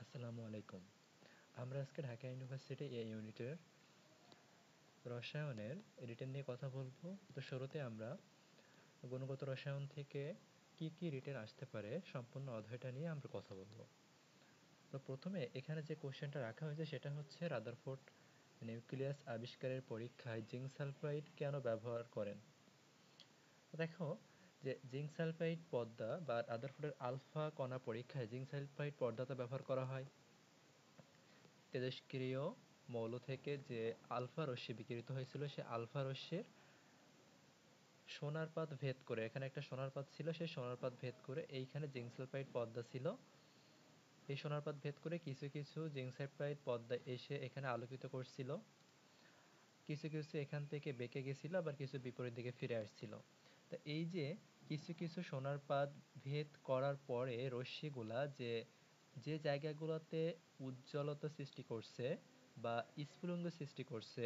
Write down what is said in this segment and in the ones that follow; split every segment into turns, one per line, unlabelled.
আসসালামু আলাইকুম। আমরা আজকে ঢাকা ইউনিভার্সিটি এ ইউনিটের রসায়নের রিটেন নিয়ে কথা বলবো। তো শুরুতে আমরা গুণগত রসায়ন থেকে কি কি রিটেন আসতে পারে সম্পূর্ণ অধ্যায়টা নিয়ে আমরা কথা বলবো। তো প্রথমে এখানে যে কোশ্চেনটা রাখা হয়েছে সেটা হচ্ছে রাদারফোর্ড নিউক্লিয়াস আবিষ্কারের পরীক্ষায় জিঙ্ক সালফাইড কেন ব্যবহার করেন। তো দেখো যে জিঙ্ক সালফাইড পর্দা বা রাদারফোর্ডের আলফা কণা পরীক্ষায় জিঙ্ক সালফাইড পর্দাটা ব্যবহার করা হয়। তেজস্ক্রিয় মৌল থেকে যে আলফা রশ্মি বিকিরিত হয়েছিল সে আলফা রশ্মির সোনার পাত ভেদ করে, এখানে একটা সোনার পাত ছিল, সেই সোনার পাত ভেদ করে এইখানে জিঙ্ক সালফাইড পর্দা ছিল। এই সোনার পাত ভেদ করে কিছু কিছু জিঙ্ক সালফাইড পর্দা এসে এখানে আলোকিত করছিল, কিছু কিছু এখান থেকে বেঁকে গেছিল, আবার কিছু বিপরীত দিকে ফিরে আসছিল। তো এই যে কিছু কিছু সোনার পাত ভেদ করার পরে রশ্মিগুলা যে যে জায়গাগুলোতে উজ্জ্বলতা সৃষ্টি করছে বা স্ফুলিঙ্গ সৃষ্টি করছে,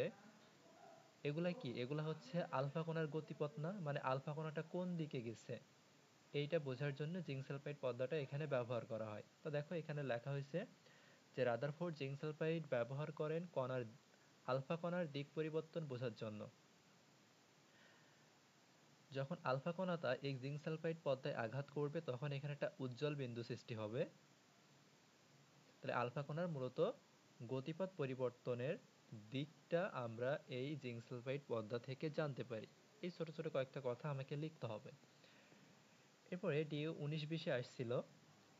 এগুলা কি, এগুলা হচ্ছে আলফা কণার গতিপথ না, মানে আলফা কণাটা কোন দিকে গেছে এইটা বোঝার জন্য জিঙ্ক সালফাইড পর্দাটা এখানে ব্যবহার করা হয়। তো দেখো এখানে লেখা হয়েছে যে রাদারফোর্ড জিঙ্ক সালফাইড ব্যবহার করেন কণার আলফা কণার দিক পরিবর্তন বোঝার জন্য। যখন আলফা কণাটা এই জিঙ্ক সালফাইড পর্দায় আঘাত করবে তখন এখানে একটা উজ্জ্বল বিন্দু সৃষ্টি হবে। তাহলে আলফা কণার মূলত গতিপথ পরিবর্তনের দিকটা আমরা এই জিঙ্ক সালফাইড পর্দা থেকে জানতে পারি। এই ছোট ছোট কয়েকটা কথা আমাকে লিখতে হবে। এরপরে ডিউ 19-20 আসছিল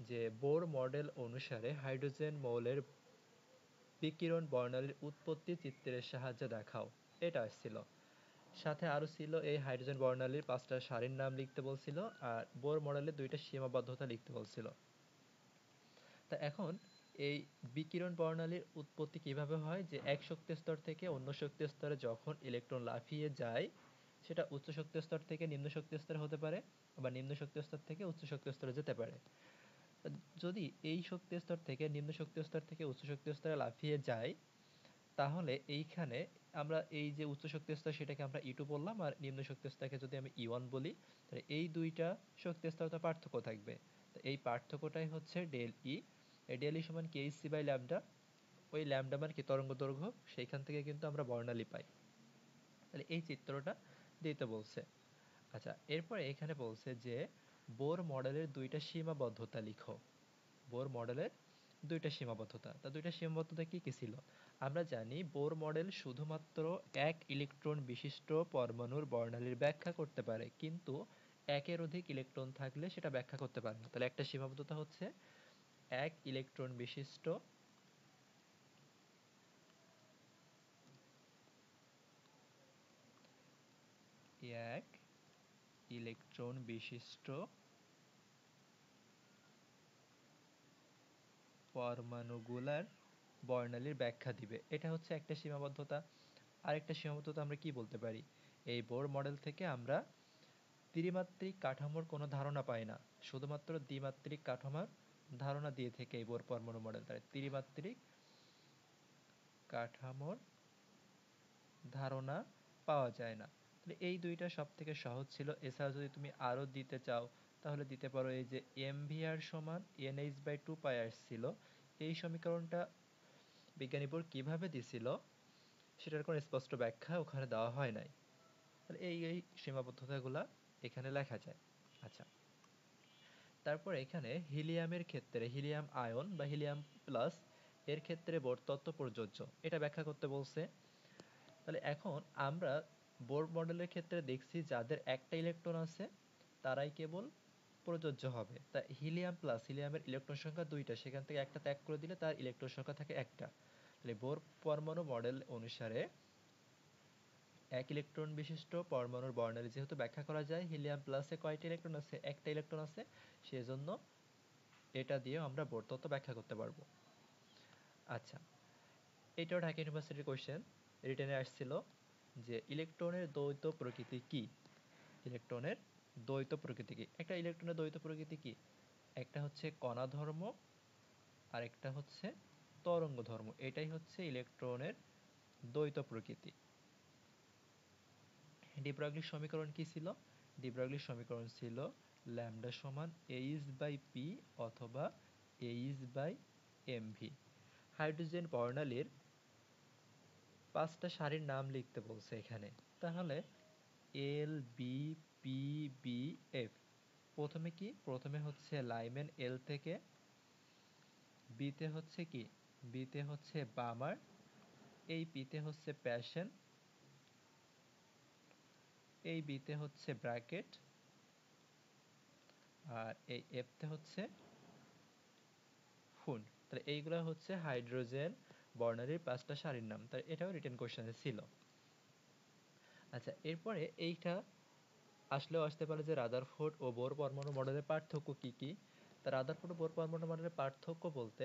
যে বোর মডেল অনুসারে হাইড্রোজেন মৌলের বিকিরণ বর্ণালীর উৎপত্তি চিত্রের সাহায্যে দেখাও, এটা আসছিল। সাথে আরও ছিল এই হাইড্রোজেন বর্ণালীর 5টা সারির নাম লিখতে বলছিল, আর বোর মডেলের 2টা সীমাবদ্ধতা লিখতে বলছিল। তা এখন এই বিকিরণ বর্ণালীর উৎপত্তি কিভাবে হয়, যে এক শক্তি স্তর থেকে অন্য শক্তি স্তরে যখন ইলেকট্রন লাফিয়ে যায় সেটা উচ্চ শক্তি স্তর থেকে নিম্ন শক্তি স্তরে হতে পারে, আবার নিম্ন শক্তি স্তর থেকে উচ্চ শক্তি স্তরে যেতে পারে। যদি এই শক্তি স্তর থেকে নিম্ন শক্তি স্তর থেকে উচ্চ শক্তি স্তরে লাফিয়ে যায় তাহলে এইখানে আমরা এই যে উচ্চ শক্তি স্তর সেটাকে আমরা E2 বললাম, আর নিম্ন শক্তি স্তরকে যদি আমি E1 বলি, তাহলে এই দুইটা শক্তি স্তরে তো পার্থক্য থাকবে। তো এই পার্থক্যটাই হচ্ছে ডেল ই। এই ডেল ই সমান কেইসি বাই ল্যামডা। ওই ল্যামডা মান কি তরঙ্গ দৈর্ঘ্য, সেইখান থেকে কিন্তু আমরা বর্ণালী পাই। তাহলে এই চিত্রটা দিতে বলছে। আচ্ছা, এরপরে এখানে বলছে যে বোর মডেলের 2টা সীমাবদ্ধতা লিখো। বোর মডেলের 2টা সীমাবদ্ধতা। তা 2টা সীমাবদ্ধতা কি কি ছিল? আমরা জানি বোর মডেল শুধুমাত্র এক ইলেকট্রন বিশিষ্ট পরমাণুর বর্ণালীর ব্যাখ্যা করতে পারে, কিন্তু একের অধিক ইলেকট্রন থাকলে সেটা ব্যাখ্যা করতে পারে না। তাহলে একটা সীমাবদ্ধতা হচ্ছে এক ইলেকট্রন বিশিষ্ট এক ইলেকট্রন বিশিষ্ট পরমাণুগুলার বর্ণালীর ব্যাখ্যা দিবে, এটা হচ্ছে একটা সীমাবদ্ধতা। আরেকটা সীমাবদ্ধতা আমরা কি বলতে পারি, এই বোর মডেল থেকে আমরা ত্রিমাত্রিক কাঠামোর কোনো ধারণা পাই না, শুধুমাত্র দ্বিমাত্রিক কাঠামোর ধারণা দিয়ে থেকে এই বোর পরমাণু মডেল, তাই ত্রিমাত্রিক কাঠামোর ধারণা পাওয়া যায় না। তাহলে এই দুইটা সব থেকে সহজ ছিল। এছাড়া যদি তুমি আরও দিতে চাও তাহলে দিতে পারো এই যে mvr সমান nh/2πr ছিল। এই সমীকরণটা বিজ্ঞানী বোর কীভাবে দিছিল সেটার কোনো স্পষ্ট ব্যাখ্যা ওখানে দেওয়া হয় নাই। তাহলে এই সীমাবদ্ধতাগুলা এখানে লেখা যায়। আচ্ছা, তারপর এখানে হিলিয়ামের ক্ষেত্রে হিলিয়াম আয়ন বা হিলিয়াম প্লাস এর ক্ষেত্রে বোর তত্ত্ব প্রযোজ্য, এটা ব্যাখ্যা করতে বলছে। তাহলে এখন আমরা বোর মডেলের ক্ষেত্রে দেখছি যাদের একটা ইলেকট্রন আছে তারাই কেবল প্রযোজ্য হবে। তা হিলিয়াম প্লাস, হিলিয়ামের ইলেকট্রন সংখ্যা 2টা, সেখান থেকে একটা ত্যাগ করে দিলে তার ইলেকট্রন সংখ্যা থাকে একটা। তাহলে বোর পরমাণু মডেল অনুসারে এক ইলেকট্রন বিশিষ্ট পরমাণুর বর্ণালী যেহেতু ব্যাখ্যা করা যায়, হিলিয়াম প্লাসে কয়টা ইলেকট্রন আছে, একটা ইলেকট্রন আছে, সেজন্য এটা দিয়ে আমরা বোর তত্ত্ব ব্যাখ্যা করতে পারবো। আচ্ছা, এটাও ঢাকা ইউনিভার্সিটির কোশ্চেন রিটেনে আসছিল যে ইলেকট্রনের দ্বৈত প্রকৃতি কি। ইলেকট্রনের দ্বৈত প্রকৃতি কি? একটা ইলেকট্রনের দ্বৈত প্রকৃতি কি? একটা হচ্ছে কণা ধর্ম আর একটা হচ্ছে তরঙ্গ ধর্ম, এটাই হচ্ছে ইলেকট্রনের দ্বৈত প্রকৃতি। ডি ব্রগলির সমীকরণ কি ছিল? ডি ব্রগলির সমীকরণ ছিল ল্যামডা সমান এইচ বাই পি অথবা এইচ বাই এমভি। হাইড্রোজেন বর্ণালীর 5টা সারির নাম লিখতে বলছে এখানে, তাহলে L B P B F. প্রথমে কি, প্রথমে হচ্ছে লাইমেন এল থেকে, বিতে হচ্ছে কি, বিতে হচ্ছে বামার, এই পিতে হচ্ছে প্যাশন, এই বিতে হচ্ছে ব্র্যাকেট, আর এই এফতে হচ্ছে ফুন। তাহলে এইগুলো হচ্ছে হাইড্রোজেন বর্ণালীর 5টা সারির নাম, তাই এটাও রিটেন কোশ্চেনে ছিল। আচ্ছা, এরপরে এইটা আসলেও আসতে পারে যে রাদারফোর্ড ও বোর পরমাণু মডেলের পার্থক্য কি কি। তা রাদারফোর্ড ও বোর পরমাণু মডেলের পার্থক্য বলতে,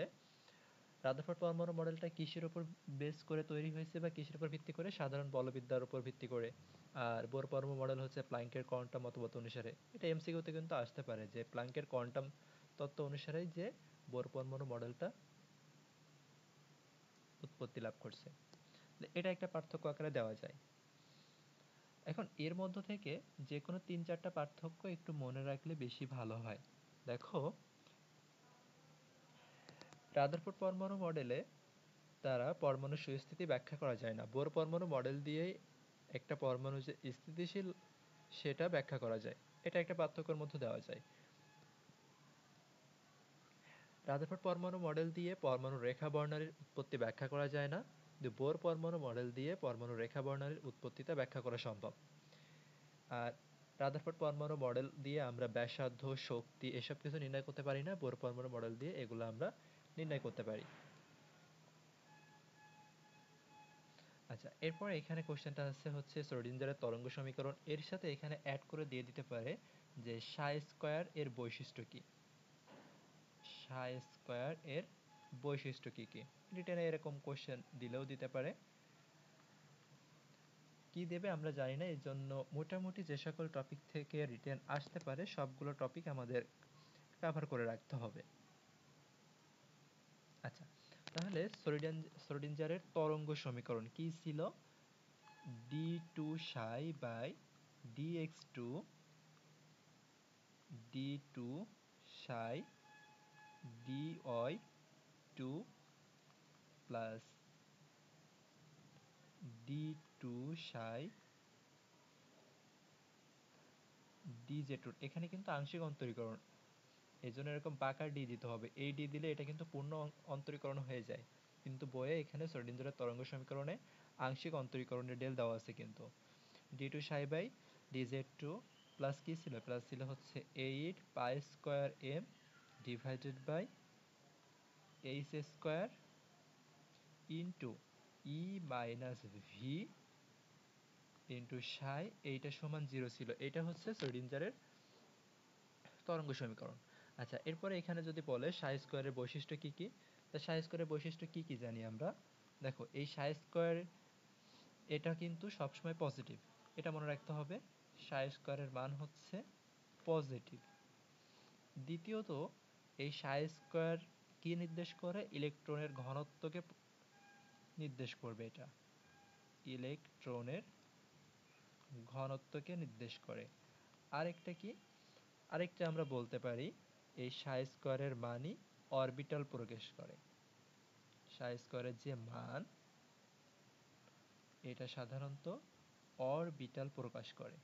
রাদারফোর্ড পরমাণু মডেলটা কিসের উপর বেস করে তৈরি হয়েছে বা কিসের উপর ভিত্তি করে, সাধারণ বলবিদ্যার উপর ভিত্তি করে। আর বোর পরমাণু মডেল হচ্ছে প্ল্যাঙ্কের কোয়ান্টাম মতবাদ অনুসারে। এটা এমসিকিউতে কিন্তু আসতে পারে যে প্ল্যাঙ্কের কোয়ান্টাম তত্ত্ব অনুসারেই যে বোর পরমাণু মডেলটা উৎপত্তি লাভ করছে। এটা একটা পার্থক্য আকারে দেওয়া যায়। এখন এর মধ্য থেকে যে কোনো 3-4টা পার্থক্য একটু মনে রাখলে বেশি ভালো হয়। দেখো, রাদারফোর্ড পরমাণু মডেলে তারা পরমাণুর সুস্থিতি ব্যাখ্যা করা যায় না, বোর পরমাণু মডেল দিয়েই একটা পরমাণু যে স্থিতিশীল সেটা ব্যাখ্যা করা যায়। এটা একটা পার্থক্যের মধ্যে দেওয়া যায়। রাদারফোর্ড পরমাণু মডেল দিয়ে পরমাণুর রেখা বর্ণালীর উৎপত্তি ব্যাখ্যা করা যায় না, কিন্তু বোর পরমাণু মডেল দিয়ে পরমাণুর রেখা বর্ণালীর উৎপত্তিটা ব্যাখ্যা করা সম্ভব। আর রাদারফোর্ড পরমাণু মডেল দিয়ে আমরা ব্যাসার্ধ, শক্তি এসব কিছু নির্ণয় করতে পারি না, বোর পরমাণু মডেল দিয়ে এগুলো আমরা নির্ণয় করতে পারি। আচ্ছা, এরপরে এখানে কোশ্চেনটা হচ্ছে শ্রোডিঞ্জারের তরঙ্গ সমীকরণ, এর সাথে এখানে অ্যাড করে দিয়ে দিতে পারে যে সাই স্কয়ার এর বৈশিষ্ট্য কি, সাই স্কয়ার এর বৈশিষ্ট্য কি কি। রিটেনে এরকম কোশ্চেন দিলেও দিতে পারে, কি দেবে আমরা জানি না, এই জন্য মোটামুটি যে সকল টপিক থেকে রিটেন আসতে পারে সবগুলো টপিক আমাদের কভার করে রাখতে হবে। আচ্ছা, তাহলে শ্রোডিঞ্জারের তরঙ্গ সমীকরণ কি ছিল, d2 psi by dx2 d2 psi dy2 plus d2 psi dz2। এখানে কিন্তু আংশিক অন্তরীকরণ, এই জন্য এরকম বাঁকা ডি দিতে হবে, এই ডি দিলে এটা কিন্তু পূর্ণ অন্তরীকরণ হয়ে যায়, কিন্তু বইয়ে এখানে শ্রোডিঞ্জারের তরঙ্গ সমীকরণে আংশিক অন্তরীকরণের ডেল দেওয়া আছে কিন্তু। d2 psi by dz2 plus কি ছিল, প্লাস ছিল হচ্ছে 8 pi square m divided by h square into E minus V into psi, এইটা সমান 0 ছিল। এটা হচ্ছে শ্রোডিঞ্জারের তরঙ্গ সমীকরণ। আচ্ছা, এরপরে এখানে যদি বলে সাই স্কয়ারের বৈশিষ্ট্য কি কি, তা সাই স্কয়ারের বৈশিষ্ট্য কি কি জানি আমরা। দেখো, এই সাই স্কয়ার এটা কিন্তু সবসময় পজিটিভ, এটা মনে রাখতে হবে, সাই স্কয়ারের মান হচ্ছে পজিটিভ। দ্বিতীয়ত, এই সাই স্কয়ার কি নির্দেশ করে, ইলেকট্রনের ঘনত্বকে নির্দেশ করবে, এটা ইলেকট্রনের ঘনত্বকে নির্দেশ করে। আরেকটা কি, আরেকটা আমরা বলতে পারি এই সাই স্কয়ারের মানই অরবিটাল প্রকাশ করে, সাই স্কয়ারের যে মান এটা সাধারণত অরবিটাল প্রকাশ করে।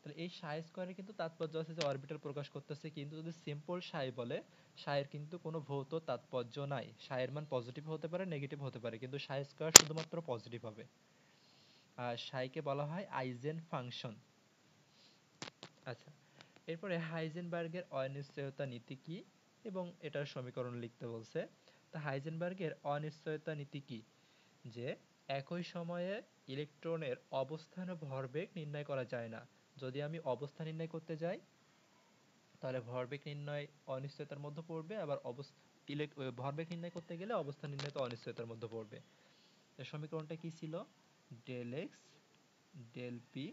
তাহলে এই সাই স্কয়ারের কিন্তু তাৎপর্য আছে যে অরবিটাল প্রকাশ করতেছে, কিন্তু যদি সিম্পল সাই বলে, সাইয়ের কিন্তু কোনো ভৌত তাৎপর্য নাই, সাইয়ের মান পজিটিভ হতে পারে, নেগেটিভ হতে পারে, কিন্তু সাই স্কয়ার শুধুমাত্র পজিটিভ হবে। আর সাইকে বলা হয় আইজেন ফাংশন। আচ্ছা, এরপরে হাইজেনবার্গের অনিশ্চয়তা নীতি কি এবং এটার সমীকরণ লিখতে বলছে। তা হাইজেনবার্গের অনিশ্চয়তা নীতি কি, যে একই সময়ে ইলেকট্রনের অবস্থান ও ভরবেগ নির্ণয় করা যায় না। যদি আমি অবস্থান নির্ণয় করতে যাই তাহলে ভরবেগ নির্ণয় অনিশ্চয়তার মধ্যে পড়বে, আবার ভরবেগ নির্ণয় করতে গেলে অবস্থান নির্ণয় তো অনিশ্চয়তার মধ্যে পড়বে। এর সমীকরণটা কি ছিল, del X del P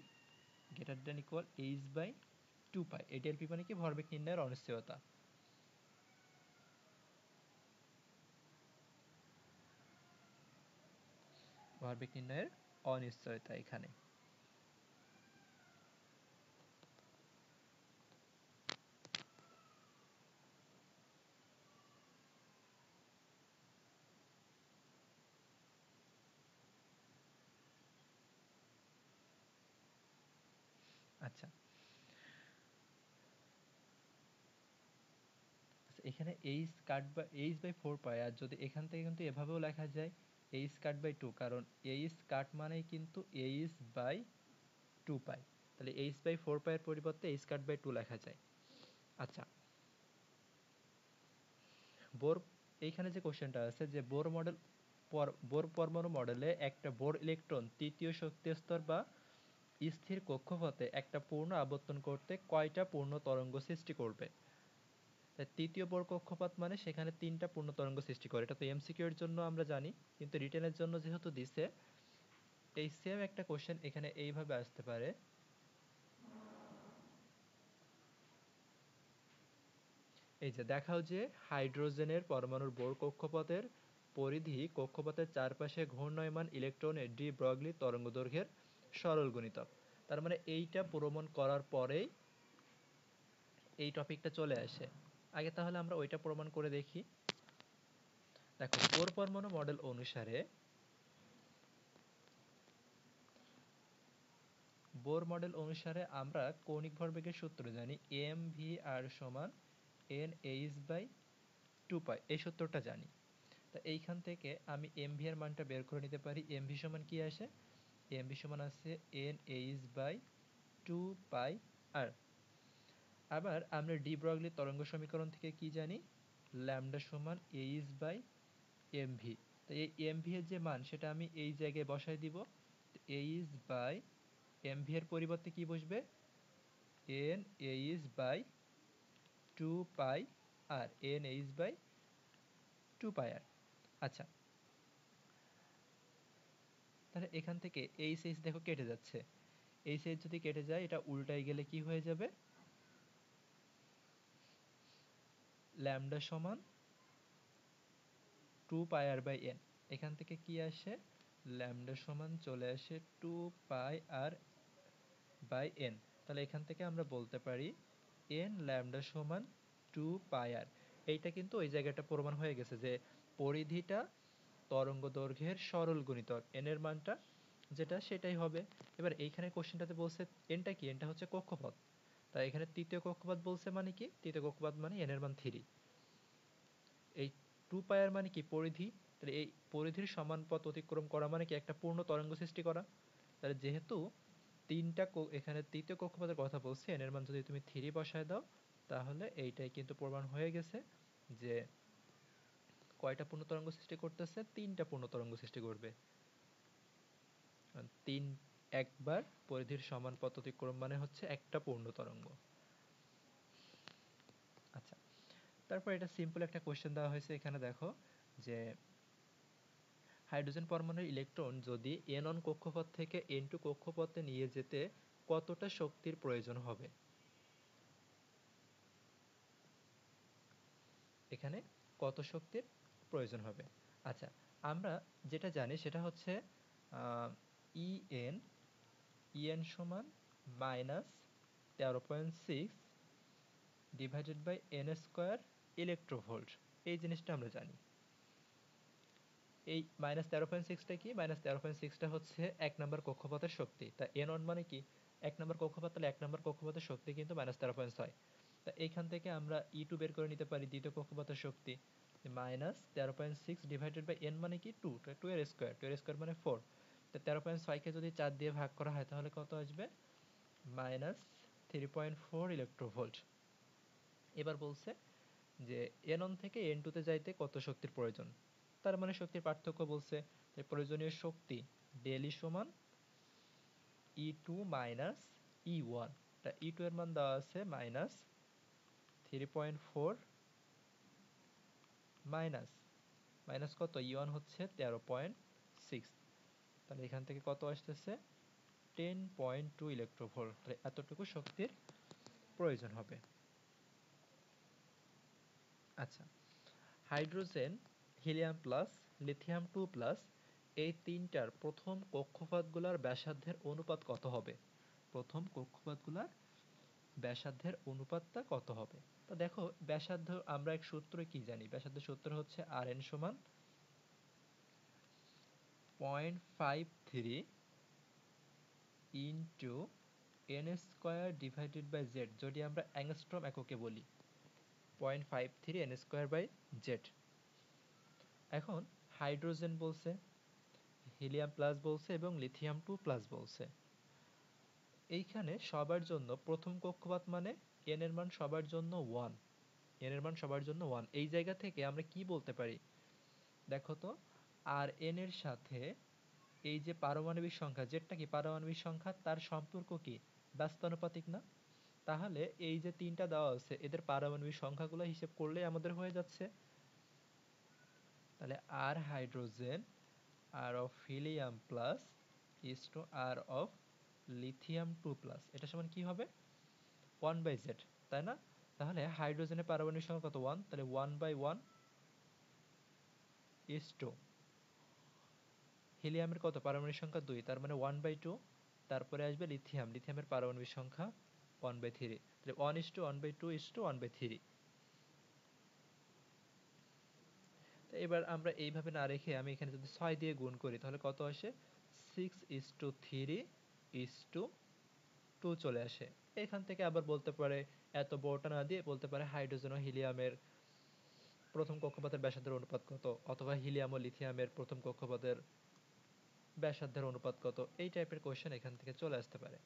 greater than equal H by 2 pi. এই ডেল পি মানে কি, ভরবেগ নির্ণয়ের অনিশ্চয়তা। ভরবেগ নির্ণয়ের অনিশ্চয়তা এখানে। আচ্ছা, এখানে H/4 পাই, আর যদি এখান থেকে কিন্তু এভাবেও লেখা যায় H/2, কারণ H কাট মানেই কিন্তু H/2 পাই। তাহলে H/4 এর পরিবর্তে H/2 লেখা যায়। আচ্ছা, বোর এইখানে যে কোশ্চেনটা আছে যে বোর পরমাণু মডেলে একটা বোর ইলেকট্রন তৃতীয় শক্তি স্তর বা স্থির কক্ষপথে একটা পূর্ণ আবর্তন করতে কয়টা পূর্ণ তরঙ্গ সৃষ্টি করবে? তৃতীয় বোর কক্ষপথ মানে সেখানে 3টা পূর্ণ তরঙ্গ সৃষ্টি করে। এটা তো এমসিকিউ এর জন্য আমরা জানি, কিন্তু রিটেনের জন্য যেহেতু দিছে, এই সেম একটা কোশ্চেন এখানে এইভাবে আসতে পারে। এই যে দেখাও যে হাইড্রোজেনের পরমাণুর বোর কক্ষপথের পরিধি কক্ষপথের চারপাশে ঘূর্ণায়মান ইলেকট্রনের ডি ব্রগলি তরঙ্গদৈর্ঘ্যের সরল গুণিতক। তার মানে এইটা প্রমাণ করার পরেই এই টপিকটা চলে আসে। আগে তাহলে আমরা ওইটা প্রমাণ করে দেখি। দেখো, বোর পরমাণু মডেল অনুসারে আমরা কৌণিক ভরবেগের সূত্র জানি, mvr সমান n/2 এই সূত্রটা জানি। তা এইখান থেকে আমি mv এর মানটা বের করে নিতে পারি। mv সমান কি আসে? mv সমান আছে n/2πr। আবার আমরা ডি ব্রগলি তরঙ্গ সমীকরণ থেকে কি জানি? ল্যামডা সমান h/mv। তো এই mv এর যে মান সেটা আমি এই জায়গায় বসাই দিব। h/mv এর পরিবর্তে কি বসবে? n/2πr, n/2πr। আচ্ছা, তাহলে এখান থেকে h দেখো কেটে যাচ্ছে। h যদি কেটে যায়, এটা উল্টাই গেলে কি হয়ে যাবে? ল্যামডা সমান 2πr/n। এখান থেকে কি আসে? ল্যামডা সমান চলে আসে 2πr/n। তাহলে এখান থেকে আমরা বলতে পারি n ল্যামডা সমান 2πr। এইটা কিন্তু ওই জায়গাটা প্রমাণ হয়ে গেছে যে পরিধিটা তরঙ্গ দৈর্ঘ্যের সরল গুণিতক, n এর মানটা যেটা সেটাই হবে। এবার এইখানে কোশ্চেনটাতে বলছে এনটা কি? এনটা হচ্ছে কক্ষপথ। তাই এখানে তৃতীয় কক্ষপথ বলছে মানে কি? তৃতীয় কক্ষপথ মানে n এর মান 3। এই 2πr মানে কি? পরিধি। তাহলে এই পরিধির সমান পথ অতিক্রম করা মানে কি? একটা পূর্ণ তরঙ্গ সৃষ্টি করা। তাহলে যেহেতু এখানে তৃতীয় কক্ষপথের কথা বলছে, n এর মান যদি তুমি 3 বসায় দাও, তাহলে এইটাই কিন্তু প্রমাণ হয়ে গেছে যে কয়টা পূর্ণ তরঙ্গ সৃষ্টি করতেছে? 3টা পূর্ণ তরঙ্গ সৃষ্টি করবে। 3 একবার পরিধির সমান পথ অতিক্রম মানে হচ্ছে একটা পূর্ণ তরঙ্গ। আচ্ছা, তারপর এটা সিম্পল একটা কোশ্চেন দেওয়া হয়েছে এখানে দেখো যে হাইড্রোজেন পরমাণুর ইলেকট্রন যদি n1 কক্ষপথ থেকে n2 কক্ষপথে নিয়ে যেতে কতটা শক্তির প্রয়োজন হবে? এখানে কত শক্তির প্রয়োজন হবে? আচ্ছা, আমরা যেটা জানি সেটা হচ্ছে en সমান -13.6 divided by n square electronvolt. এই জিনিসটা আমরা জানি। এই -13.6টা কি? -13.6টা হচ্ছে 1 নম্বর কক্ষপথের শক্তি। তা n1 মানে কি? 1 নম্বর কক্ষপথ, তাহলে 1 নম্বর কক্ষপথের শক্তি কিন্তু -13.6। তা এইখান থেকে আমরা E2 বের করে নিতে পারি, দ্বিতীয় কক্ষপথের শক্তি। -13.6 ডিভাইডেড বাই n মানে কি? 2, 2 এর স্কয়ার, 2 এর স্কয়ার মানে 4। তো 13.6 কে যদি 4 দিয়ে ভাগ করা হয় তাহলে কত আসবে? -3.4 ইলেকট্রোভোল্ট। এবার বলছে যে n1 থেকে n2 তে যাইতে কত শক্তির প্রয়োজন? তার মানে শক্তির পার্থক্য বলছে। প্রয়োজনীয় শক্তি ডেল ই সমান E2 মাইনাস E1। E2 এর মান দেওয়া আছে -3.4 মাইনাস মাইনাস কত? E1 হচ্ছে 13.6। তাহলে এখান থেকে কত আসতেছে? 10.2 ইলেকট্রোভোল্ট। তাহলে এতটুকু শক্তির প্রয়োজন হবে। আচ্ছা, hydrogen, helium plus, lithium 2 plus এই তিনটার প্রথম কক্ষপথগুলোর ব্যাসার্ধের অনুপাত কত হবে? প্রথম কক্ষপথগুলোর ব্যাসার্ধের অনুপাতটা কত হবে? তো দেখো, ব্যাসার্ধ আমরা এক সূত্র কি জানি? ব্যাসার্ধের সূত্র হচ্ছে Rn সমান 0.53 into N square divided by Z যদি আমরা অ্যাংস্ট্রম এককে বলি 0.53 এন স্কোয়ার বাই জেড। এখন হাইড্রোজেন বলছে, হিলিয়াম প্লাস বলছে এবং লিথিয়াম 2 প্লাস বলছে। এইখানে সবার জন্য প্রথম কক্ষপথ মানে এন এর মান সবার জন্য 1, এন এর মান সবার জন্য 1। এই জায়গা থেকে আমরা কি বলতে পারি দেখো তো, আর এন এর সাথে এই যে পারমাণবিক সংখ্যা, যেটা কি পারমাণবিক সংখ্যা, তার সম্পর্ক কি ব্যস্তানুপাতিক না? তাহলে এই যে তিনটা দেওয়া আছে এদের পারমাণবিক সংখ্যাগুলো হিসেব করলেই আমাদের হয়ে যাচ্ছে। তাহলে আর hydrogen R of helium plus is two R of lithium 2 plus, এটা সমান কি হবে 1/z, তাই না? তাহলে হাইড্রোজেনের পারমাণবিক সংখ্যা কত 1, তাহলে 1/1 ইজ টু হিলিয়ামের কত পারমাণবিক সংখ্যা 2, তার মানে 1/2। তারপরে আসবে লিথিয়াম, লিথিয়ামের পারমাণবিক সংখ্যা 1/3, তাহলে 1:1/2 1/3। তো এবার আমরা এইভাবে না রেখে আমি এখানে যদি 6 দিয়ে গুণ করি তাহলে কত আসে 6:3:2 চলে আসে। এখান থেকে আবার বলতে পারে এত বড়টা না দিয়ে বলতে পারে হাইড্রোজেন ও হিলিয়ামের প্রথম কক্ষপথের ব্যাসার্ধের অনুপাত কত, অথবা হিলিয়াম ও লিথিয়ামের প্রথম কক্ষপথের ব্যাসার্ধের অনুপাত কত, এই টাইপের কোশ্চেন এখান থেকে চলে আসতে পারে।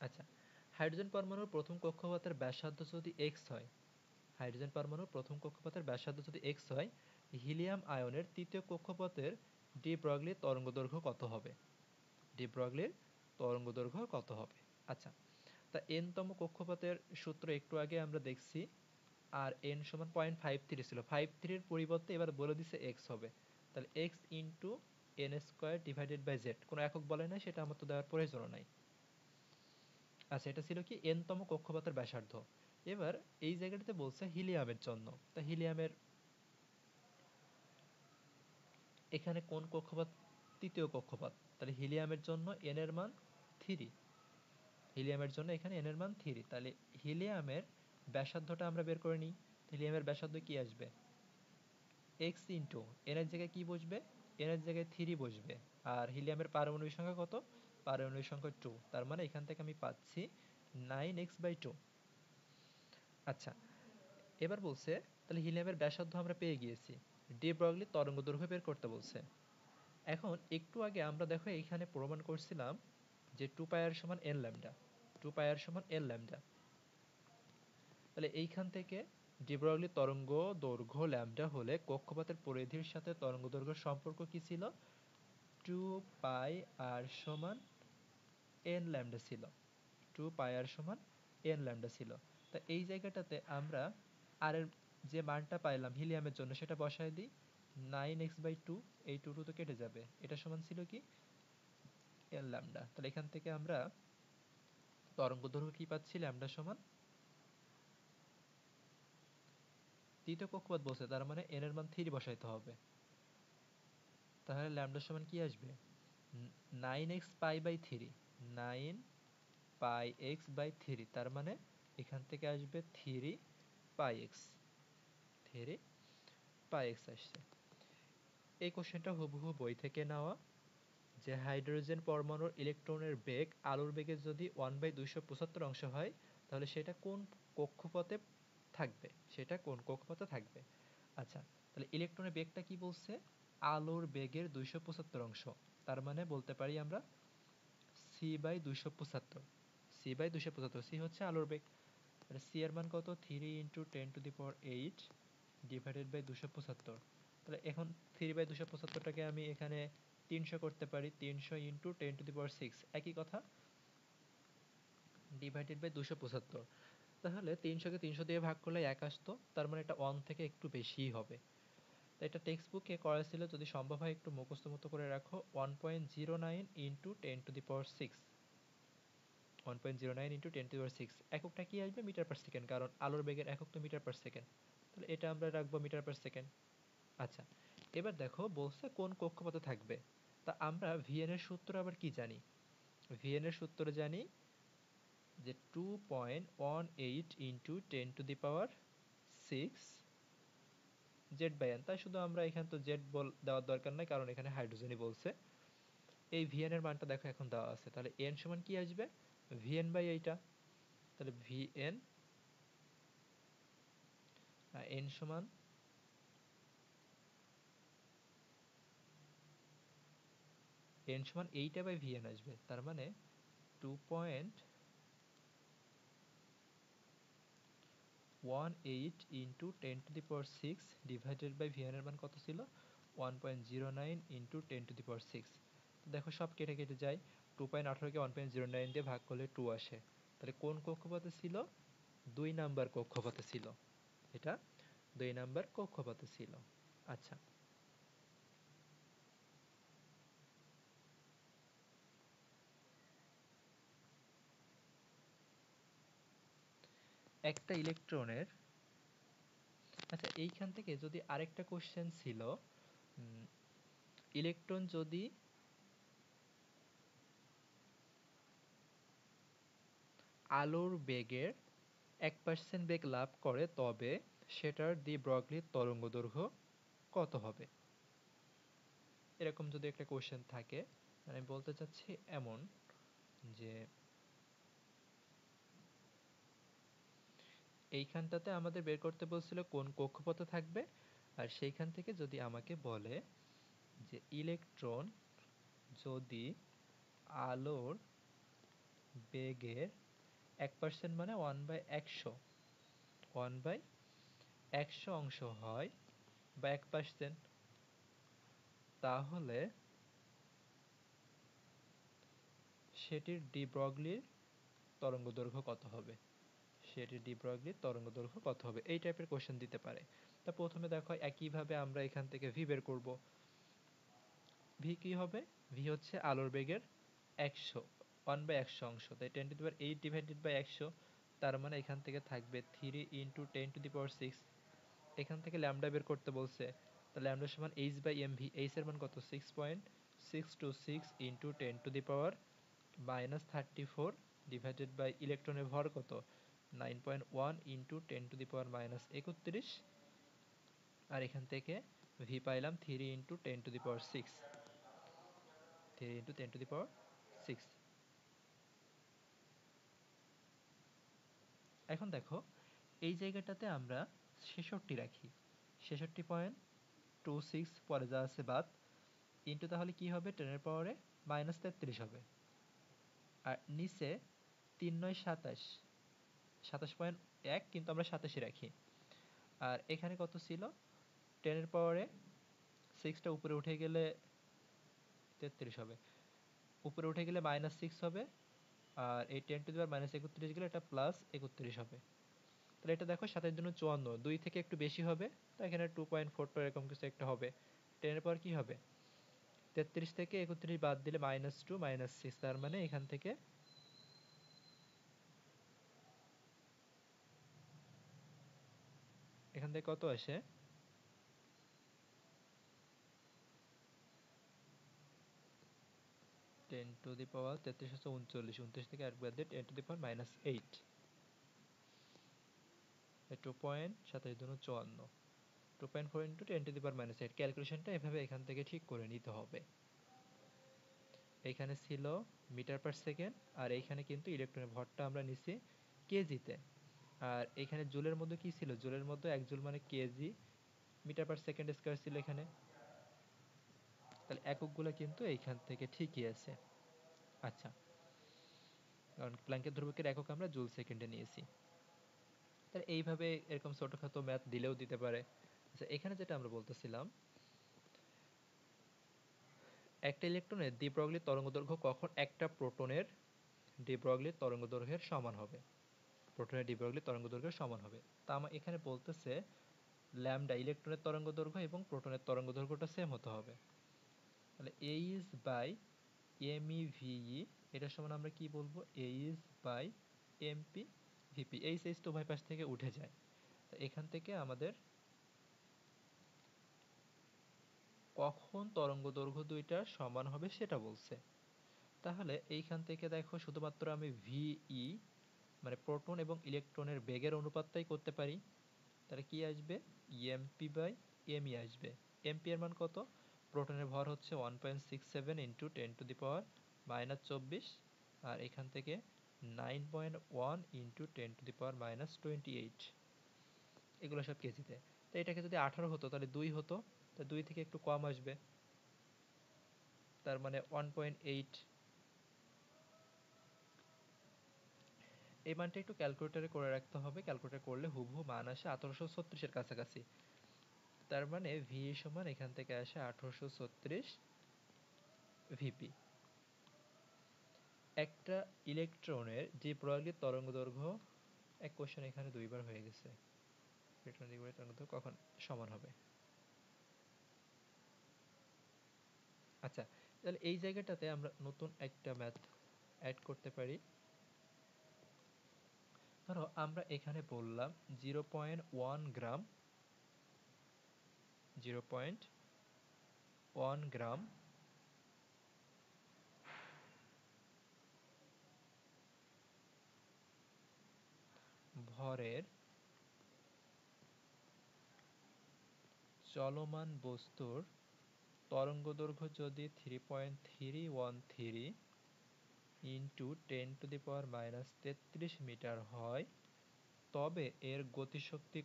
আচ্ছা, হাইড্রোজেন পরমাণুর প্রথম কক্ষপথের ব্যাসার্ধ যদি x হয়, হাইড্রোজেন পরমাণুর প্রথম কক্ষপথের ব্যাসার্ধ যদি x হয়, হিলিয়াম আয়নের তৃতীয় কক্ষপথের ডি ব্রগলির তরঙ্গদৈর্ঘ্য কত হবে? ডি ব্রগলির তরঙ্গদৈর্ঘ্য কত হবে? আচ্ছা, তা n তম কক্ষপথের সূত্র একটু আগে আমরা দেখছি, আর n সমান 0.53 ছিল, 53 এর পরিবর্তে এবার বলে দিছে x হবে, তাহলে x into N square divided by Z, কোনো একক বলে নাই, সেটা আমার তো দেওয়ার প্রয়োজন নাই। আচ্ছা, এটা ছিল কি n তম কক্ষপথের ব্যাসার্ধ। এবার এই জায়গাটাতে বলছে হিলিয়ামের জন্য, তা হিলিয়ামের এখানে কোন কক্ষপথ? তৃতীয় কক্ষপথ, তাহলে হিলিয়ামের জন্য n এর মান 3, হিলিয়ামের জন্য এখানে n এর মান 3, তাহলে হিলিয়ামের ব্যাসার্ধটা আমরা বের করে নিই। হিলিয়ামের ব্যাসার্ধ কি আসবে x ইন্টু n এর জায়গায় কি বসবে, n এর জায়গায় 3 বসবে, আর হিলিয়ামের পারমাণবিক সংখ্যা কত, পারমাণবিক সংখ্যা 2, তার মানে এখান থেকে আমি পাচ্ছি 9x/2। আচ্ছা, এবার বলছে তাহলে হিলিয়ামের ব্যাসার্ধ আমরা পেয়ে গিয়েছি, ডি ব্রগলির তরঙ্গদৈর্ঘ্য বের করতে বলছে। এখন একটু আগে আমরা দেখো এইখানে প্রমাণ করছিলাম যে 2πr সমান n ল্যামডা, 2πr সমান n ল্যামডা। তাহলে এইখান থেকে ডি ব্রগলির তরঙ্গ দৈর্ঘ্য ল্যামডা হলে কক্ষপথের পরিধির সাথে তরঙ্গ দৈর্ঘ্যের সম্পর্ক কি ছিল? 2πr সমান n ল্যামডা ছিল, 2πr সমান n ল্যামডা ছিল। তা এই জায়গাটাতে আমরা আর এর যে মানটা পাইলাম হিলিয়ামের জন্য সেটা বসায় দিই, 9x/2, এই 2 তো কেটে যাবে, এটা সমান ছিল কি n ল্যামডা। তাহলে এখান থেকে আমরা তরঙ্গ দৈর্ঘ্য কি পাচ্ছি, ল্যামডা সমান, তৃতীয় কক্ষপথ বলছে তার মানে n এর মান 3 বসাইতে হবে, তাহলে ল্যামডা সমান কি আসবে 9x/3, 9πx/3, তার মানে এখান থেকে আসবে 3πx, 3πx আসছে। এই কোশ্চেনটা হুবহু বই থেকে নেওয়া, যে হাইড্রোজেন পরমাণুর ইলেকট্রনের বেগ আলোর বেগের যদি 1/275 অংশ হয় তাহলে সেটা কোন কক্ষপথে থাকবে, সেটা কোন কক্ষপথে থাকবে। আচ্ছা, তাহলে ইলেকট্রনের বেগটা কি বলছে, আলোর বেগের 275 অংশ, তার মানে বলতে পারি আমরা c/275, c/275, c হচ্ছে আলোর বেগ, তাহলে c এর মান কত 3 × 10⁸ ডিভাইডেড বাই 275। তাহলে এখন 3/275টাকে আমি এখানে 300 করতে পারি, 300 × 10⁶, একই কথা, ডিভাইডেড বাই 275। তাহলে 300-কে 300 দিয়ে ভাগ করলে 1 আসতো, তার মানে এটা 1 থেকে একটু বেশিই হবে। তো এটা টেক্সট বুকে করা ছিল, যদি সম্ভব হয় একটু মুখস্থ মতো করে রাখো, 1.09 × 10⁶, 1.09 × 10⁶, এককটা কি আসবে মিটার পার সেকেন্ড, কারণ আলোর বেগের একক তো মিটার পার সেকেন্ড, তাহলে এটা আমরা রাখবো মিটার পার সেকেন্ড। আচ্ছা, এবার দেখো বলছে কোন কক্ষপথে থাকবে, তা আমরা ভিএন এর সূত্র আবার কি জানি, ভিএন এর সূত্র জানি যে 2.18 × 10⁶ z/n, তাই শুধু আমরা এখানে তো জেড দেওয়ার দরকার নাই কারণ এখানে হাইড্রোজেনই বলছে। এই vn এর মানটা দেখো এখন দেওয়া আছে, তাহলে n সমান কি আসবে, vn বাই এইটা। তাহলে vn n সমান এইটা বাই vn আসবে, তার মানে 2.18 ইন্টু 10⁶ ডিভাইডেড বাই vn এর মান কত ছিল, 1.09 ইন্টু 10⁶। দেখো সব কেটে কেটে যায়, 2.18কে 1.09 দিয়ে ভাগ করলে 2 আসে। তাহলে কোন কক্ষপথে ছিল, 2 নাম্বার কক্ষপথে ছিল, এটা 2 নাম্বার কক্ষপথে ছিল। আচ্ছা, একটা ইলেকট্রনের, আচ্ছা এইখান থেকে যদি আরেকটা কোশ্চেন ছিল, ইলেকট্রন যদি আলোর বেগের 1% বেগ লাভ করে তবে সেটার ডি ব্রগলি তরঙ্গদৈর্ঘ্য কত হবে, এরকম যদি একটা কোশ্চেন থাকে, মানে আমি বলতে চাচ্ছি এমন যে এইখানটাতে আমাদের বের করতে বলছিল কোন কক্ষপথে থাকবে, আর সেইখান থেকে যদি আমাকে বলে যে ইলেকট্রন যদি আলোর বেগের 1% মানে 1/100, 1/100 অংশ হয় বা 1%, তাহলে সেটির ডি ব্রগলির তরঙ্গদৈর্ঘ্য কত হবে, সেটির ডি ব্রগলির তরঙ্গদৈর্ঘ্য কত হবে, এই টাইপের কোশ্চেন দিতে পারে। তা প্রথমে দেখো একইভাবে আমরা এখান থেকে ভি বের করব। ভি কি হবে, ভি হচ্ছে আলোর বেগের 100, 1/100 অংশ, তাই 10⁸ ডিভাইডেড বাই 100, তার মানে এখান থেকে থাকবে 3 ইন্টু 10⁶। এখান থেকে ল্যামডা বের করতে বলছে, তো ল্যামডা সমান H by M V, H এর মান কত, 6.626 ইন্টু 10⁻⁻34 ডিভাইডেড বাই ইলেকট্রনের ভর কত, 9.1 ইন্টু 10⁻⁻31, আর এখান থেকে ভি পাইলাম 3 ইন্টু 10⁶, 3 ইন্টু 10⁶। এখন দেখো এই জায়গাটাতে আমরা 66 রাখি, 66.26 পরে যা আছে বাদ, ইন্টু তাহলে কি হবে, 10 এর পাওয়ারে -33 হবে, আর নিচে 3 9 27, 27.1 কিন্তু আমরা 87 রাখি, আর এখানে কত ছিল, 10 এর পাওয়ারে 6টা উপরে উঠে গেলে 33 হবে, উপরে উঠে গেলে -6 হবে, আর এই 10⁻⁻31 গেলে এটা +31 হবে। তাহলে এটা দেখো 7 এর জন্য 54, 2 থেকে একটু বেশি হবে, তো এখানে 2.42 এরকম কিছু একটা হবে। 10 এর পাওয়ার কি হবে, 33 থেকে 31 বাদ দিলে -2 -6, তার মানে এখান থেকে কত আসে, 10⁻33 হচ্ছে 39, 29 থেকে 1 বাদ দিয়ে 10⁻⁻8, 2.27 দুগুণ 54, 2.4 ইন্টু 10⁻⁻8, ক্যালকুলেশনটা এভাবে এখান থেকে ঠিক করে নিতে হবে। এখানে ছিল মিটার পার সেকেন্ড, আর এইখানে কিন্তু ইলেকট্রনের ভরটা আমরা নিছি কেজিতে, আর এখানে জুলের মধ্যে কি ছিল, জুলের মধ্যে 1 জুল মানে KG metre per second square ছিল এখানে, তাহলে এককগুলো কিন্তু এইখান থেকে ঠিকই আছে। আচ্ছা, কারণ প্ল্যাঙ্কের ধ্রুবকের একক আমরা জুল সেকেন্ডে নিয়েছি। তাহলে এইভাবে এরকম ছোটখাটো ম্যাথ দিলেও দিতে পারে। আচ্ছা, এখানে যেটা আমরা বলতেছিলাম, একটা ইলেকট্রনের দ্বি ব্রগলি তরঙ্গদৈর্ঘ্য কখন একটা প্রোটনের ডি ব্রগলি তরঙ্গদৈর্ঘ্যের সমান হবে, প্রোটনের ডি ব্রগলি তরঙ্গদৈর্ঘ্যের সমান হবে। তা আমার এখানে বলতেছে ল্যামডা ইলেকট্রনের তরঙ্গদৈর্ঘ্য এবং প্রোটনের তরঙ্গদৈর্ঘ্যটা সেম হতে হবে। তাহলে এইচ বাই এমইভিই, এটা সমান আমরা কি বলবো, H by MP VP, H H তো উভয় পাশ থেকে উঠে যায়, তো এখান থেকে আমাদের কখন তরঙ্গদৈর্ঘ্য দুইটার সমান হবে সেটা বলছে। তাহলে এইখান থেকে দেখো শুধুমাত্র আমি ভিই মানে প্রোটন এবং ইলেকট্রনের বেগের অনুপাতটাই করতে পারি, তাহলে কি আসবে, এমপি বাই এমই আসবে। এমপি এর মান কত, প্রোটনের ভর হচ্ছে 1.67 ইন্টু 10⁻⁻²৪ আর এখান থেকে 9.1 ইন্টু 10⁻⁻28, এগুলো সব কেজিতে। তো এটাকে যদি 18 হতো তাহলে 2 হতো, তো 2 থেকে একটু কম আসবে, তার মানে 1.8। এই মানটা একটু ক্যালকুলেটরে করে রাখতে হবে, ক্যালকুলেটর করলে হুবহু মান আসে 1836-এর কাছাকাছি। তার মানে ভি সমান এখান থেকে আসে 1836 ভিপি। একটা ইলেকট্রনের যে প্রয়োগের তরঙ্গদৈর্ঘ্য, এক কোশ্চেন এখানে দুইবার হয়ে গেছে, ইলেকট্রনের দ্বিপরীয় তরঙ্গদৈর্ঘ্য কখন সমান হবে। আচ্ছা, তাহলে এই জায়গাটাতে আমরা নতুন একটা ম্যাথ অ্যাড করতে পারি। ধরো আমরা এখানে বললাম 0.1 গ্রাম 0.1 গ্রাম ভরের চলমান বস্তুর তরঙ্গদৈর্ঘ্য যদি 3.313 ইন্টু 10⁻³ মিটার হয়, তবে এর গতিশক্তি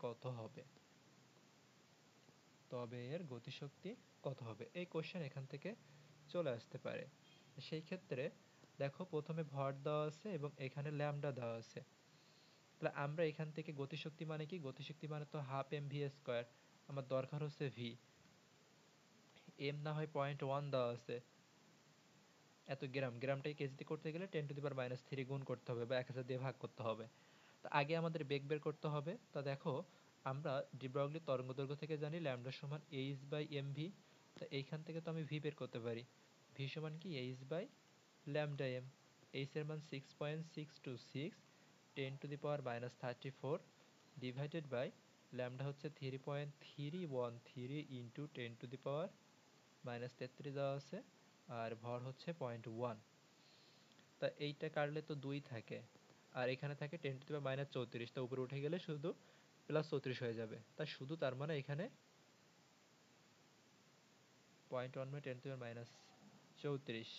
কত হবে, এই কোশ্চেন এখান থেকে চলে আসতে পারে। সেই ক্ষেত্রে দেখো প্রথমে ভর দেওয়া আছে এবং এখানে ল্যামডা দেওয়া আছে, তাহলে আমরা এখান থেকে গতিশক্তি মানে কি, গতিশক্তি মানে তো 12mv², আমার দরকার হচ্ছে ভি, এম না হয় 0.1 দেওয়া আছে, এত গ্রাম, গ্রামটাকে কেজিতে করতে গেলে 10⁻³ গুণ করতে হবে বা 1000 দিয়ে ভাগ করতে হবে। তো আগে আমাদের বেগ বের করতে হবে। তা দেখো আমরা ডি ব্রগলির তরঙ্গদৈর্ঘ্য থেকে জানি ল্যামডা সমান h/mv, তা এইখান থেকে তো আমি ভি বের করতে পারি, ভি সমান কি h/λm, এইচ এর মান 6.626 10⁻³ ডিভাইডেড বাই ল্যামডা হচ্ছে 3.313 ইন্টু 10⁻³ দেওয়া আছে, আর ভর হচ্ছে 0.1। তা এইটা কাটলে তো 2 থাকে, আর এখানে থাকে 10⁻⁻34, তা উপরে উঠে গেলে শুধু +34 হয়ে যাবে, তা শুধু তার মানে এখানে 0.1/10⁻⁻34।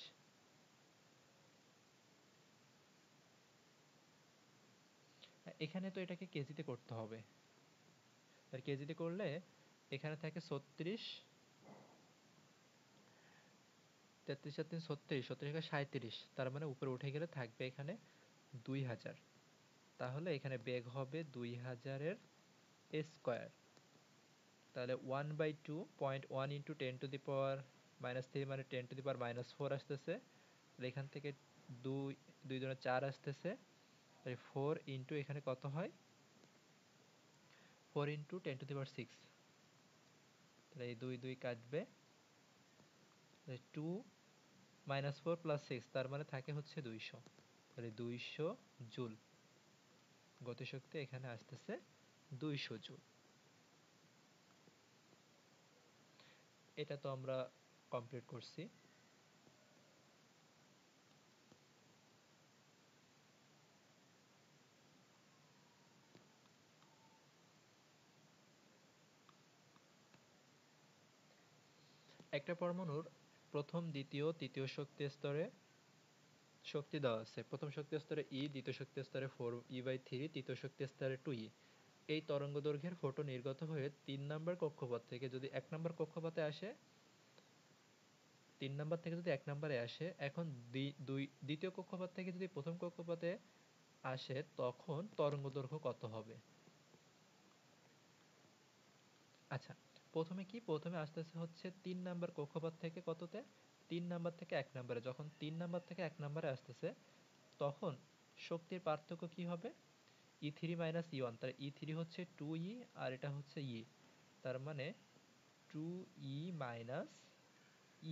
এখানে তো এটাকে কেজিতে করতে হবে, আর কেজিতে করলে এখানে থাকে 36, 33 আর 3 36, 36 37, তার মানে উপরে উঠে গেলে থাকবে এখানে 2000, তাহলে এখানে বেগ হবে 2000-এর স্কয়ার, তাহলে 1/2.1 ইন্টু 10⁻³ মানে 10⁻⁻4 আসতেছে, তাহলে এখান থেকে 2 2 দুগুণে 4 আসতেছে, তাহলে 4 ইন্টু এখানে কত হয় 4 ইন্টু 10⁻6, তাহলে এই 2 2 কাটবে, 2 -4 + 6, তার মানে থাকে হচ্ছে 200, তাহলে 200 জুল গতিশক্তি এখানে আসতেছে 200 জুল। এটা তো আমরা কমপ্লিট করছি। একটা পরমাণুর প্রথম, দ্বিতীয়, তৃতীয় শক্তি স্তরে শক্তি দেওয়া আছে, প্রথম শক্তি স্তরে E, দ্বিতীয় শক্তি স্তরে 4e/3, তৃতীয় শক্তি স্তরে 2e। এই তরঙ্গদৈর্ঘ্যের ফোটন নির্গত হয়ে 3 নম্বর কক্ষপথ থেকে যদি 1 নম্বর কক্ষপথে আসে, 3 নম্বর থেকে যদি 1 নম্বরে আসে, এখন দ্বিতীয় কক্ষপথ থেকে যদি প্রথম কক্ষপথে আসে, তখন তরঙ্গদৈর্ঘ্য কত হবে। আচ্ছা, প্রথমে কি, প্রথমে আসতেছে হচ্ছে 3 নাম্বার কক্ষপথ থেকে কততে, 3 নাম্বার থেকে 1 নাম্বারে, যখন 3 নাম্বার থেকে 1 নাম্বারে আসতেছে তখন শক্তির পার্থক্য কি হবে, E3 - E1, তার E3 হচ্ছে 2e আর এটা হচ্ছে e, তার মানে 2e -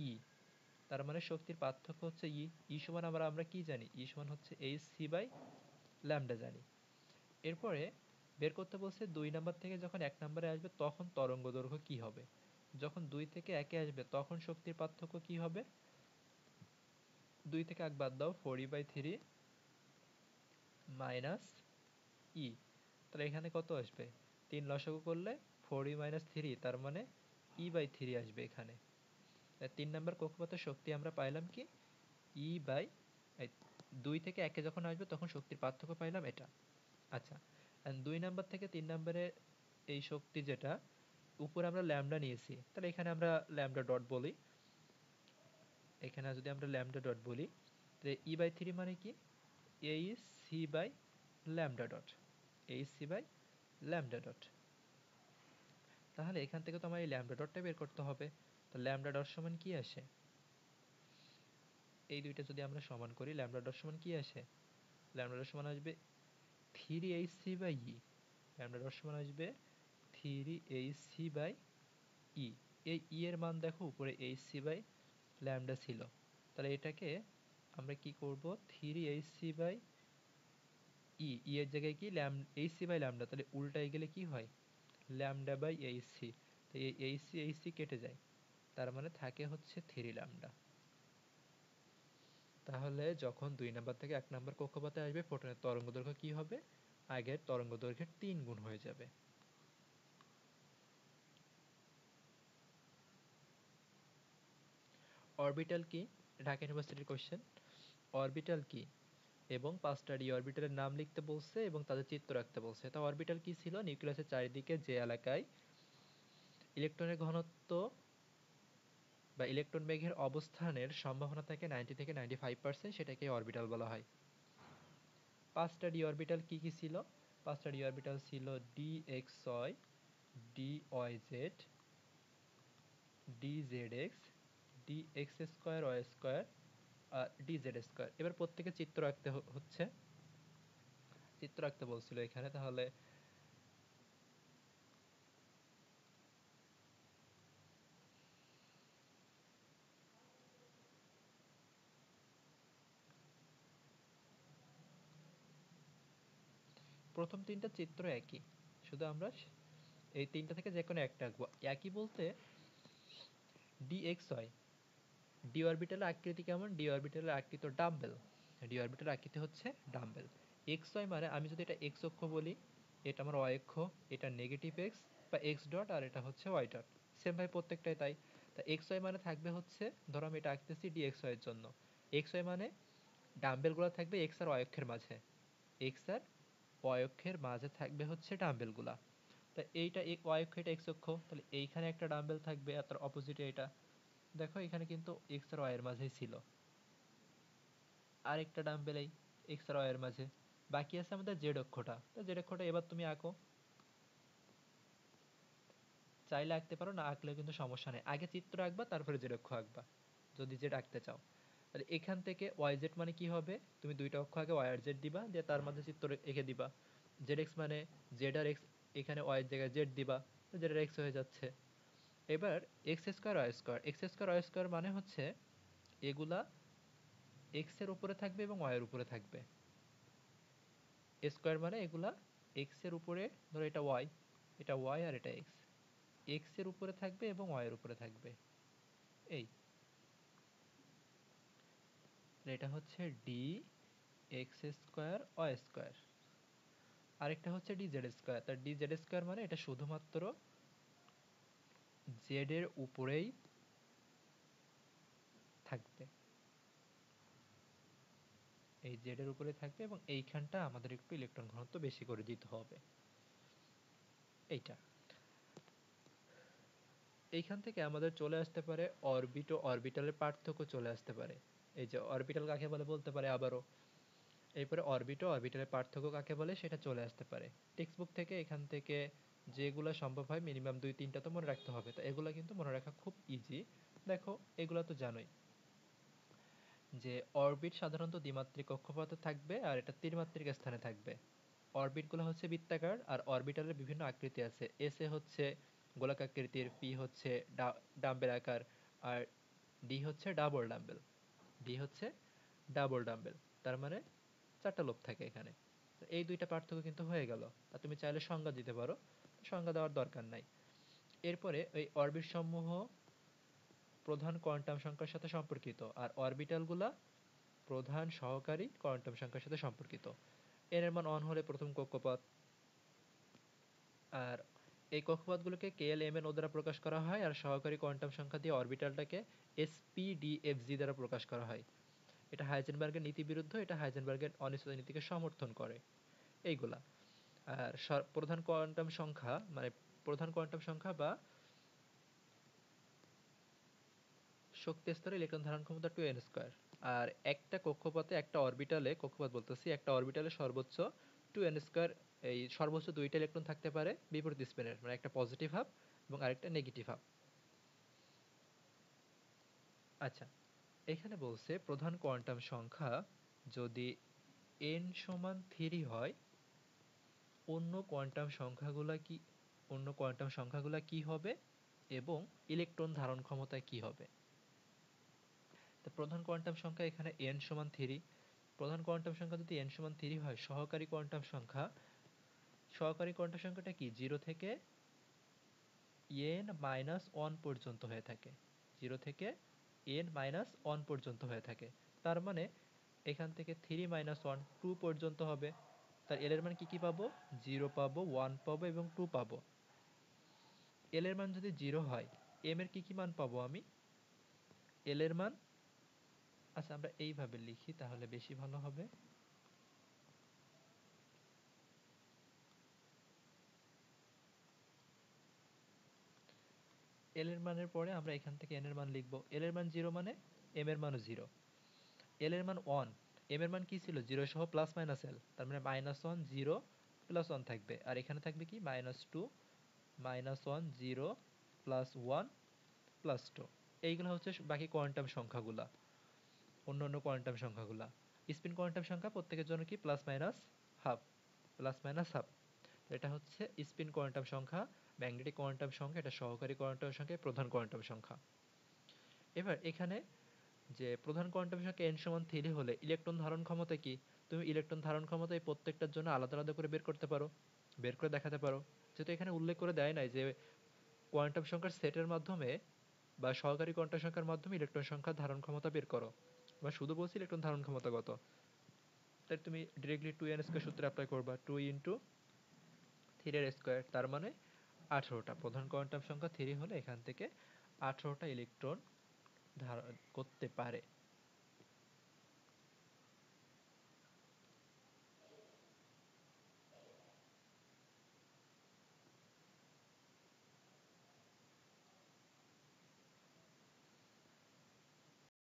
e, তার মানে শক্তির পার্থক্য হচ্ছে e, e সমান আমরা কি জানি, e সমান হচ্ছে hc/λ জানি। এরপরে বের করতে বলছে 2 নাম্বার থেকে যখন 1 নাম্বারে আসবে তখন তরঙ্গদৈর্ঘ্য কি হবে, যখন 2 থেকে 1-এ আসবে তখন শক্তির পার্থক্য কি হবে, 2 থেকে 1 বাদ দাও, 4e/3 - e, তাহলে এখানে কত আসবে, 3 লসাগু করলে 4e - 3, তার মানে e/3 আসবে এখানে। 3 নাম্বার কক্ষপথের শক্তি আমরা পাইলাম কি E/, 2 থেকে 1 এ যখন আসবে তখন শক্তির পার্থক্য পাইলাম এটা। আচ্ছা, 2 নাম্বার থেকে 3 নাম্বারে এই শক্তি যেটা উপরে আমরা ল্যামডা নিয়েছি, তাহলে এখানে আমরা ল্যামডা ডট বলি। এখানে যদি আমরা ল্যামডা ডট বলি, তাহলে E/3 মানে কি hc/ল্যামডা ডট, hc/ল্যামডা ডট। তাহলে এখান থেকে তো আমার এই ল্যামডা ডটটা বের করতে হবে। তো ল্যামডা ডট সমান কি আসে, এই দুইটা যদি আমরা সমান করি ল্যামডা ডট সমান কি আসে, ল্যামডা ডট সমান আসবে 3hc/e, ল্যামডা ডট সমান আসবে 3hc/e। এই ই এর মান দেখো উপরে hc/ল্যামডা ছিল, তাহলে এটাকে আমরা কি করব 3hc/e, ই এর জায়গায় কি hc/ল্যামডা, তাহলে উল্টায় গেলে কি হয় ল্যামডা/hc, তো এই hc কেটে যায়, তার মানে থাকে হচ্ছে 3 ল্যামডা। তাহলে যখন 2 নাম্বার থেকে 1 নাম্বার কক্ষপথে আসবে ফোটনের তরঙ্গদৈর্ঘ্য কি হবে, আগের তরঙ্গদৈর্ঘ্যের 3 গুণ হয়ে যাবে। অরবিটাল কি, ঢাকা ইউনিভার্সিটির কোশ্চেন। অরবিটাল কি এবং 5টা ডি অরবিটালের নাম লিখতে বলছে এবং তাদের চিত্র রাখতে বলছে। তা অরবিটাল কি ছিল, নিউক্লিয়াসের চারিদিকে যে এলাকায় ইলেকট্রনের ঘনত্ব বা ইলেকট্রন বেগের অবস্থানের সম্ভাবনা থাকে 90 থেকে 95%, সেটাকে অরবিটাল বলা হয়। 5টা ডি অরবিটাল কি কি ছিল, 5টা ডি অরবিটাল ছিল DXY, DYZ, DZX, DX square Y square আর DZ স্কয়ার। এবার প্রত্যেকে চিত্র রাখতে হচ্ছে, চিত্র রাখতে বলছিল এখানে। তাহলে প্রথম 3টা চিত্র একই, শুধু আমরা এই 3টা থেকে যে কোনো একটা আঁকবো। একই বলতে DXY, ডি অরবিটালের আকৃতি কেমন, ডি অরবিটালের আকৃতি ডাম্বেল, ডি অরবিটালের আকৃতি হচ্ছে ডাম্বেল। এক্স ওয়াই মানে আমি যদি এটা এক্স অক্ষ বলি, এটা আমার ওয়াই অক্ষ, এটা নেগেটিভ এক্স বা এক্স ডট, আর এটা হচ্ছে ওয়াই ডট, সেম ভাই প্রত্যেকটাই তাই। তা এক্স ওয়াই মানে থাকবে হচ্ছে, ধরো আমি এটা আঁকতেছি ডি এক্স ওয়াই এর জন্য, এক্স ওয়াই মানে ডাম্বেলগুলো থাকবে এক্স আর ওয়াই অক্ষের মাঝে, এক্স আর ওয়াই অক্ষের মাঝে থাকবে হচ্ছে ডাম্বেলগুলা। তা এইটা ওয়াই অক্ষ, এটা এক্স অক্ষ, তাহলে এইখানে একটা ডাম্বেল থাকবে আর তার অপোজিটে এটা, দেখো এখানে কিন্তু এক্স আর ওয়াই এর মাঝেই ছিল, আরেকটা ডাম্বেল এই এক্স আর ওয়াই এর মাঝে। বাকি আছে আমাদের জেড অক্ষটা, তো জেড অক্ষটা এবার তুমি আঁকো, চাইলে আঁকতে পারো, না আঁকলেও কিন্তু সমস্যা নেই, আগে চিত্র আঁকবা তারপরে জেড অক্ষ আঁকবা যদি জেড আঁকতে চাও। তাহলে এখান থেকে ওয়াই জেড মানে কি হবে, তুমি দুইটা অক্ষ আগে ওয়াই আর জেড দিবা, দিয়ে তার মাঝে চিত্র এঁকে দিবা। জেড এক্স মানে জেড আর এক্স, এখানে ওয়াই এর জায়গায় জেড দিবা, জেড আর এক্স হয়ে যাচ্ছে। এবার X square Y square, X square Y square মানে হচ্ছে এগুলা এক্স এর উপরে থাকবে এবং ওয়াই এর উপরে থাকবে। স্কোয়ার মানে এগুলা এক্স এর উপরে, ধরো এটা ওয়াই, এটা ওয়াই আর এটা এক্স, এক্স এর উপরে থাকবে এবং ওয়াই এর উপরে থাকবে। এই এটা হচ্ছে D X square Y square, আরেকটা হচ্ছে ডি জেড স্কোয়ার। তার ডি জেড স্কোয়ার মানে এটা শুধুমাত্র জেড এর উপরেই থাকবে, এই জেড এর উপরে থাকবে এবং এইখানটা আমাদের একটু ইলেকট্রন ঘনত্ব বেশি করে দিতে হবে। এইটা, এইখান থেকে আমাদের চলে আসতে পারে অরবিট ও অরবিটালের পার্থক্য চলে আসতে পারে। এই যে অরবিটাল কাকে বলে বলতে পারে আবারও, এরপরে অরবিট ও অরবিটালের পার্থক্য কাকে বলে সেটা চলে আসতে পারে। টেক্সট বুক থেকে এখান থেকে যেগুলো সম্ভব হয় মিনিমাম 2-3টা তো মনে রাখতে হবে, তো এগুলো কিন্তু মনে রাখা খুব ইজি। দেখো এগুলো তো জানোই যে অরবিট সাধারণত দ্বিমাত্রিক কক্ষপথে থাকবে আর এটা ত্রিমাত্রিক স্থানে থাকবে। অরবিটগুলো হচ্ছে বৃত্তাকার আর অরবিটালের বিভিন্ন আকৃতি আছে, এস এ হচ্ছে গোলাকাকৃতির, পি হচ্ছে ডাম্বেল আকার, আর ডি হচ্ছে ডাবল ডাম্বেল, ডি হচ্ছে ডাবল ডাম্বেল, তার মানে 4টা লোব থাকে এখানে। তো এই দুইটা পার্থক্য কিন্তু হয়ে গেল, আর তুমি চাইলে সংজ্ঞা দিতে পারো, সংজ্ঞা দেওয়ার দরকার নাই। এরপরে ওই অরবিট সমূহ প্রধান কোয়ান্টাম সংখ্যার সাথে সম্পর্কিত আর অরবিটালগুলা প্রধান সহকারী কোয়ান্টাম সংখ্যার সাথে সম্পর্কিত। এন এর মান 1 হলে প্রথম কক্ষপথ, আর এই কক্ষপথগুলোকে KLMN দ্বারা প্রকাশ করা হয়, আর সহকারী কোয়ান্টাম সংখ্যা দিয়ে অরবিটালটাকে SPDFG দ্বারা প্রকাশ করা হয়। এটা হাইজেনবার্গের নীতি বিরুদ্ধ, এটা হাইজেনবার্গের অনিশ্চয়তা নীতিকে সমর্থন করে এইগুলা। আর প্রধান কোয়ান্টাম সংখ্যা মানে প্রধান কোয়ান্টাম সংখ্যা বা শক্তি স্তরে ইলেকট্রন ধারণ ক্ষমতা 2n²। আর একটা কক্ষপথে একটা অরবিটালে, কক্ষপথ বলতেছি, একটা অরবিটালে সর্বোচ্চ 2n², এই সর্বোচ্চ দুইটা ইলেকট্রন থাকতে পারে বিপরীত স্পিনের, মানে একটা পজিটিভ হাফ এবং আরেকটা নেগেটিভ হাফ। আচ্ছা, এখানে বলছে প্রধান কোয়ান্টাম সংখ্যা যদি n সমান 3 হয়, অন্য কোয়ান্টাম সংখ্যাগুলা কি অন্য কোয়ান্টাম সংখ্যাগুলা কি হবে এবং ইলেকট্রন ধারণ ক্ষমতায় কি হবে। তো প্রধান কোয়ান্টাম সংখ্যা এখানে n সমান 3। প্রধান কোয়ান্টাম সংখ্যা যদি n সমান 3 হয়, সহকারী কোয়ান্টাম সংখ্যাটা কি 0 থেকে n-1 পর্যন্ত হয়ে থাকে। 0 থেকে n-1 পর্যন্ত হয়ে থাকে। তার মানে এখান থেকে 3-1 2 পর্যন্ত হবে। তার এল এর মান কি কি পাবো? 0 পাবো, 1 পাবো এবং 2 পাবো। এল এর মান যদি 0 হয়, এম এর কি কি মান পাবো আমি? এল এর মান, আচ্ছা আমরা এইভাবে লিখি তাহলে বেশি ভালো হবে। এল এর মানের পরে আমরা এখান থেকে এন এর মান লিখবো। এল এর মান 0 মানে এম এর মানও 0। এল এর মান 1, এম এর মান কি ছিল 0 সহ প্লাস মাইনাস এল, তার মানে -1 0 +1 থাকবে, আর এখানে থাকবে কি -2 -1 0 +1 +2। এইগুলো হচ্ছে বাকি কোয়ান্টাম সংখ্যাগুলা, অন্যান্য কোয়ান্টাম সংখ্যাগুলা। স্পিন কোয়ান্টাম সংখ্যা প্রত্যেকের জন্য কি plus minus half, plus minus half. এটা হচ্ছে স্পিন কোয়ান্টাম সংখ্যা। ম্যাগনেটিক কোয়ান্টাম সংখ্যা এটা সহকারী কোয়ান্টাম সংখ্যা, প্রধান কোয়ান্টাম সংখ্যা। এবার এখানে যে প্রধান কোয়ান্টাম সংখ্যা n সমান 3 হলে ইলেকট্রন ধারণ ক্ষমতা কি, তুমি ইলেকট্রন ধারণ ক্ষমতা এই প্রত্যেকটার জন্য আলাদা আলাদা করে বের করতে পারো, বের করে দেখাতে পারো। যেহেতু এখানে উল্লেখ করে দেয় নাই যে কোয়ান্টাম সংখ্যার সেটের মাধ্যমে বা সহকারী কোয়ান্টাম সংখ্যার মাধ্যমে ইলেকট্রন সংখ্যার ধারণ ক্ষমতা বের করো, বা শুধু বলছি ইলেকট্রন ধারণ ক্ষমতা কত, তাই তুমি ডিরেক্টলি 2n² সূত্রে অ্যাপ্লাই করবা। 2 × 3 তার মানে 18টা। প্রধান কোয়ান্টাম সংখ্যা 3 হলে এখান থেকে 18টা ইলেকট্রন ধারণ করতে পারে।